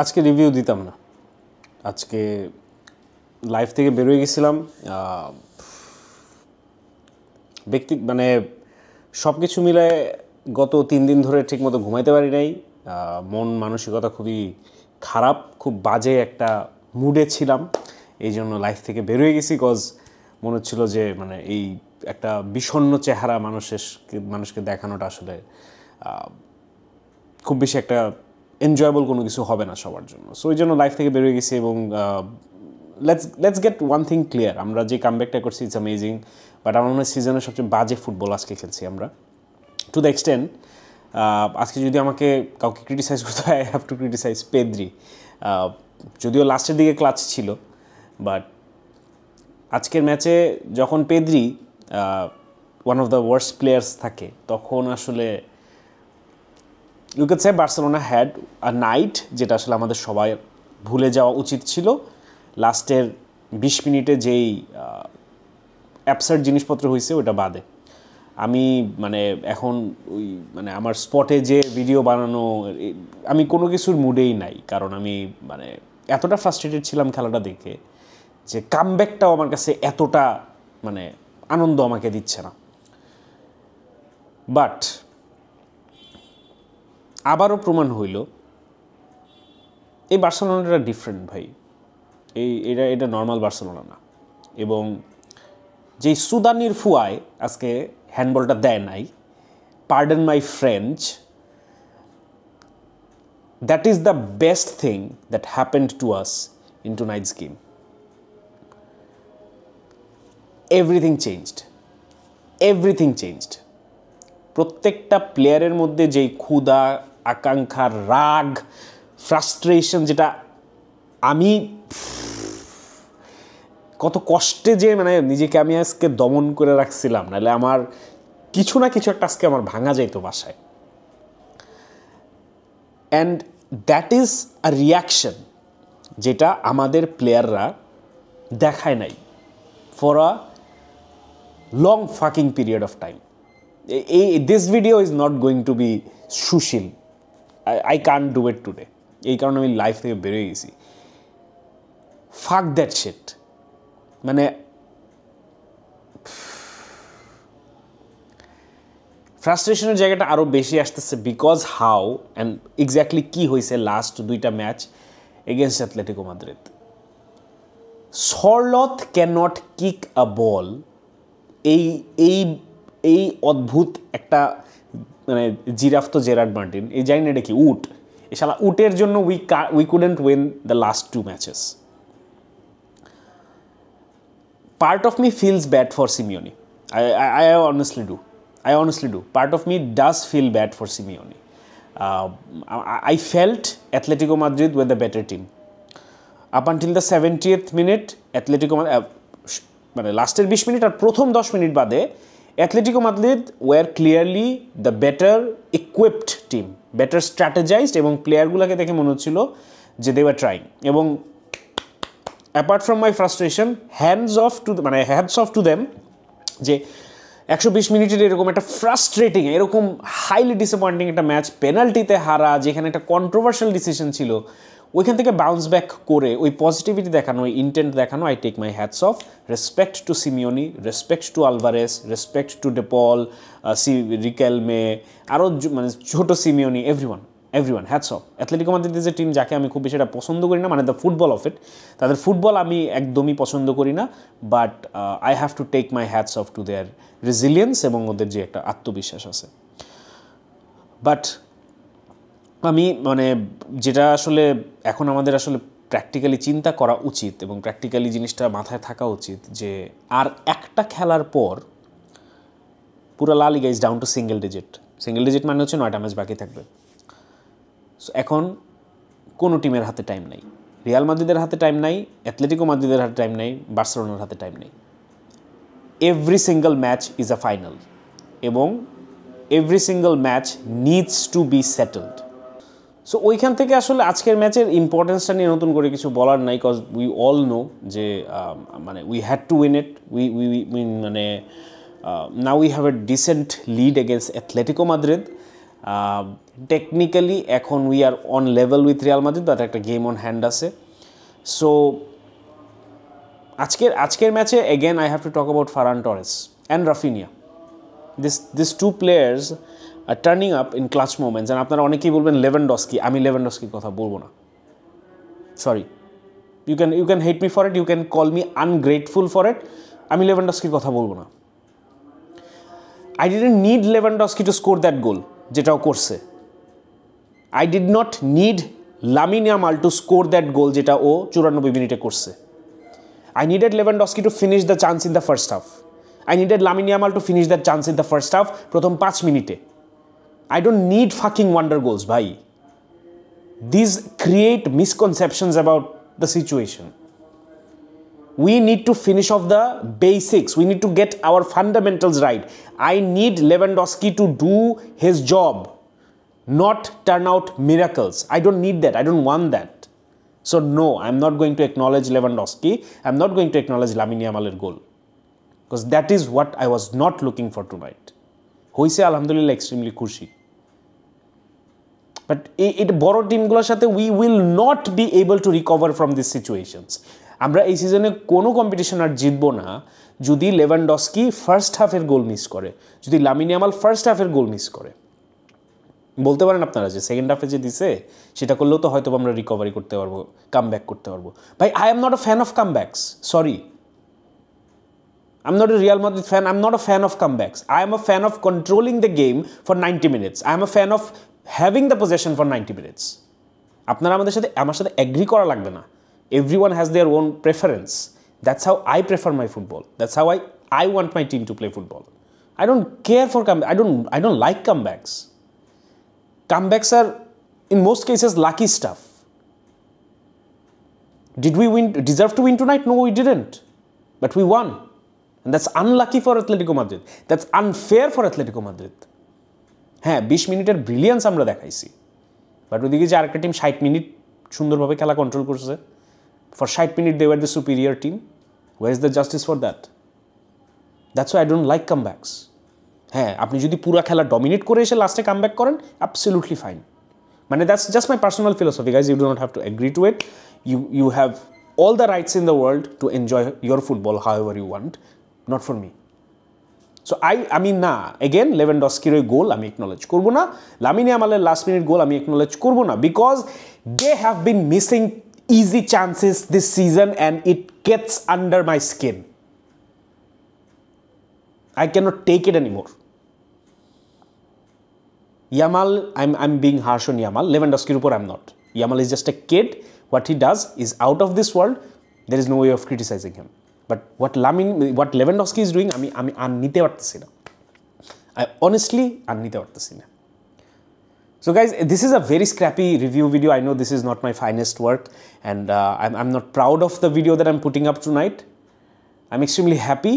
আজকে রিভিউ দিতাম না। আজকে লাইভ থেকে বেরোয় গেছিলাম, মানে সব কিছু মিলে গত 3 দিন ধরে ঠিকমতো ঘুমাইতে পারি নাই। মন মানসিকতা খুবই খারাপ, খুব বাজে একটা মুডে ছিলাম। এই জন্য লাইভ থেকে বেরোয় গেছি, কজ মনে হচ্ছিল যে মানে এই একটা বিষণ্ণ চেহারা মানুষকে দেখানোটা আসলে খুব বেশি একটা এনজয়েবল কোনো কিছু হবে না সবার জন্য। সো ওই জন্য লাইফ থেকে বেরোয় গেছি এবং let's get one thing clear, আমরা যে কামব্যাকটা করছি ইটস অ্যামেজিং, বাট আমার মনে হয় সিজনের সবচেয়ে বাজে ফুটবল আজকে খেলছি আমরা, টু দ্য এক্সটেন্ট। আজকে যদি আমাকে কাউকে ক্রিটিসাইজ করতে হয়, I have to criticize Pedri. যদিও লাস্টের দিকে ক্লাচ ছিল, বাট আজকের ম্যাচে যখন Pedri one of the worst players থাকে, তখন আসলে you can say Barcelona had a night, যেটা আসলে আমাদের সবাই ভুলে যাওয়া উচিত ছিল। লাস্টের 20 মিনিটে যেই অ্যাবসার্ড জিনিসপত্র হয়েছে ওটা বাদে আমি মানে এখন ওই মানে আমার স্পটে যে ভিডিও বানানো, আমি কোনো কিছুর মুডেই নাই, কারণ আমি মানে এতটা ফ্রাস্ট্রেটেড ছিলাম খেলাটা দেখে যে কামব্যাকটাও আমার কাছে এতটা মানে আনন্দ আমাকে দিচ্ছে না। বাট আবারও প্রমাণ হইল এই বার্সেলোনাটা ডিফারেন্ট ভাই, এটা নর্মাল বার্সেলোনা না। এবং যেই সুদানির ফুয়ায় আজকে হ্যান্ডবলটা দেয় নাই, pardon my French, that is the best thing that happened to us in tonight's game. Everything changed. প্রত্যেকটা প্লেয়ারের মধ্যে যেই ক্ষুধা, আকাঙ্ক্ষা, রাগ, ফ্রাস্ট্রেশন, যেটা আমি কত কষ্টে যে মানে নিজেকে আমি আজকে দমন করে রাখছিলাম, নাহলে আমার কিছু না কিছু একটা আজকে আমার ভাঙা যাইতো বাসায়। And that is a reaction যেটা আমাদের প্লেয়াররা দেখায় নাই for a long fucking period of time. This video is not going to be সুশীল, I can't do it today. এই কারণে আমি লাইফ থেকে বেরোয় গেছি। ফাক দ্যাট শিট। মানে ফ্রাস্ট্রেশনের জায়গাটা আরও বেশি আসতেছে বিকজ হাউ অ্যান্ড এক্স্যাক্টলি কী হয়েছে লাস্ট 2টা match against Atletico Madrid. Sorloth can not kick a ball. এই অদ্ভুত একটা মানে জিরাফ তো জেরার্ড মার্টিন, এই জানি না এটা কি উট, এই শালা উটের জন্য we couldn't win the last 2 matches. Part of me feels bad for Simeone. I honestly do. Part of me does feel bad for Simeone. I felt Atletico Madrid were the better team. Up until the 70th minute, Atletico মানে লাস্টের 20 minute আর প্রথম 10 minute বাদে Atletico Madrid were clearly the better equipped team, better strategized, এবং প্লেয়ারগুলোকে দেখে মনে হচ্ছিল যে they were trying। এবং apart from my frustration, hands of to them যে 120 মিনিটের এরকম একটা ফ্রাস্ট্রেটিং, এরকম হাইলি ডিসঅ্যাপয়েন্টিং একটা ম্যাচ পেনাল্টিতে হারা, যেখানে একটা কন্ট্রোভার্সিয়াল ডিসিশন ছিল, ওইখান থেকে বাউন্স ব্যাক করে ওই পজিটিভিটি দেখানো, ওই ইন্টেন্ট দেখানো, I take my hats off. Respect to Simeone, respect to Alvarez, respect to De Paul, Riquelme, আরও মানে ছোটো Simeone, everyone hats off. Atletico Madrid is a team যাকে আমি খুব বেশি এটা পছন্দ করি না, মানে দ্য ফুটবল অফ ইট, তাদের ফুটবল আমি একদমই পছন্দ করি না, but I have to take my hats off to their resilience এবং ওদের যে একটা আত্মবিশ্বাস আছে। বাট আমি মানে যেটা আসলে এখন আমাদের আসলে প্র্যাকটিক্যালি চিন্তা করা উচিত এবং প্র্যাকটিক্যালি জিনিসটা মাথায় থাকা উচিত যে আর একটা খেলার পর পুরো La Liga is down to single digit মানে হচ্ছে 9টা ম্যাচ বাকি থাকবে। সো এখন কোনো টিমের হাতে টাইম নাই, রিয়াল মাদ্রিদের হাতে টাইম নাই, অ্যাথলেটিকো মাদ্রিদের হাতে টাইম নাই, বার্সেলোনার হাতে টাইম নেই। Every single match is a final এবং every single match needs to be settled. So ওইখান থেকে আসলে আজকের ম্যাচের ইম্পর্টেন্সটা নিয়ে নতুন করে কিছু বলার নাই, কজ উই অল নো যে মানে we had to win it. মানে now we have a decent lead against Atletico Madrid. Technically এখন we are on level with Real Madrid, but একটা গেম অন হ্যান্ড আছে। সো আজকের ম্যাচে again I have to talk about Ferran Torres and Raphinha. This two players are turning up in clutch moments. And আপনারা অনেকেই বলবেন Lewandowski, আমি লেভেনডস্কির কথা বলবো না, sorry, you can hate me for it, you can call me ungrateful for it, আমি লেভেনডস্কির কথা বলবো না। I didn't need Lewandowski to score that goal যেটাও করছে। I did not need Lamine Yamal to score that goal যেটা ও 94 মিনিটে করছে। I needed Lewandowski to finish the chance in the first half. I needed Lamine Yamal to finish that chance in the first half. প্রথম 5 মিনিটে। I don't need fucking wonder goals, bhai. These create misconceptions about the situation. We need to finish off the basics. We need to get our fundamentals right. I need Lewandowski to do his job, not turn out miracles. I don't need that. I don't want that. So no, I'm not going to acknowledge Lewandowski. I'm not going to acknowledge Lamine Yamal's goal, because that is what I was not looking for tonight. Hoise alhamdulillah extremely খুশি, but it বড় টিমগুলোর সাথে we will not be able to recover from these situations. আমরা এই সিজনে কোনো competition আর জিতবো না যদি লেভানডস্কি ফার্স্ট হাফের গোল মিস করে, যদি লামিন ইয়ামাল ফার্স্ট হাফের গোল মিস করে। বলতে পারেন আপনারা যে সেকেন্ড হাফে যে দিছে সেটা করলেও তো হয়তো আমরা রিকভারি করতে পারবো, কাম ব্যাক করতে পারবো। ভাই, I am not a fan of comebacks, sorry, I am not a Real Madrid fan, I am not a fan of comebacks, I am a fan of controlling the game for 90 minutes, I am a fan of having the possession for 90 minutes. আপনারা আমার সাথে agree করা লাগবে না, everyone has their own preference, that's how I prefer my football, that's how I want my team to play football. I don't care for I don't like comebacks. Comebacks are, in most cases, lucky stuff. Did we deserve to win tonight? No, we didn't. But we won. And that's unlucky for Atletico Madrid. That's unfair for Atletico Madrid. হ্যাঁ, 20 মিনিটের brilliance আমরা দেখাইছি, but ওইদিকে যে আরেকটা team 60 minute সুন্দরভাবে খেলা control করছে, for 60 minute they were the superior team. Were is the justice for that? That's why I don't like comebacks. হ্যাঁ, আপনি যদি পুরো খেলা ডমিনেট করে এসে লাস্টে কামব্যাক করেন, অ্যাবসলিউটলি ফাইন। মানে that's just my personal philosophy, guys, you do not have to agree to it. You have all the rights in the world to enjoy your football however you want, not for me. So I mean, না, again, লেভেনডস্কির ওই গোল আমি acknowledge করবো না, Lamine ইয়ামালের last minute গোল আমি acknowledge করবো না, because they have been missing easy chances this season and it gets under my skin. I cannot take it anymore. Yamal, I'm being harsh on Yamal. Lewandowski's upor I'm not. Yamal is just a kid. What he does is out of this world. There is no way of criticizing him. But what Lewandowski is doing, আমি আর নিতে পারতেছি না। I honestly আর নিতে পারতেছি না। So guys, this is a very scrappy review video. I know this is not my finest work, and I'm not proud of the video that I'm putting up tonight. I'm extremely happy,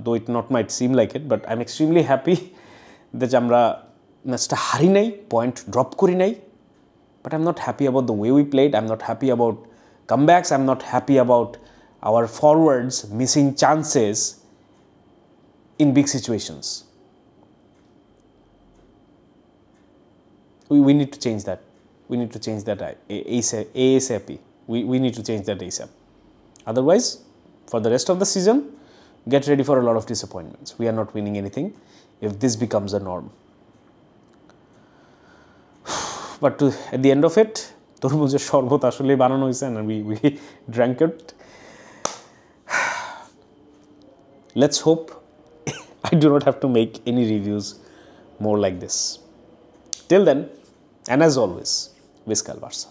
though it not might seem like it, but I'm extremely happy that আমরা ম্যাচটা হারি নাই, point drop করি নাই। But I'm not happy about the way we played. I'm not happy about comebacks. I'm not happy about our forwards missing chances in big situations. We need to change that. We need to change that ASAP. We need to change that ASAP. Otherwise, for the rest of the season, get ready for a lot of disappointments. We are not winning anything if this becomes a norm. But at the end of it, তরমুজের শরবত আসলে বানানো হয়েছে, and we drank it. Let's hope I do not have to make any reviews more like this. Till then, and as always, Visca el Barça.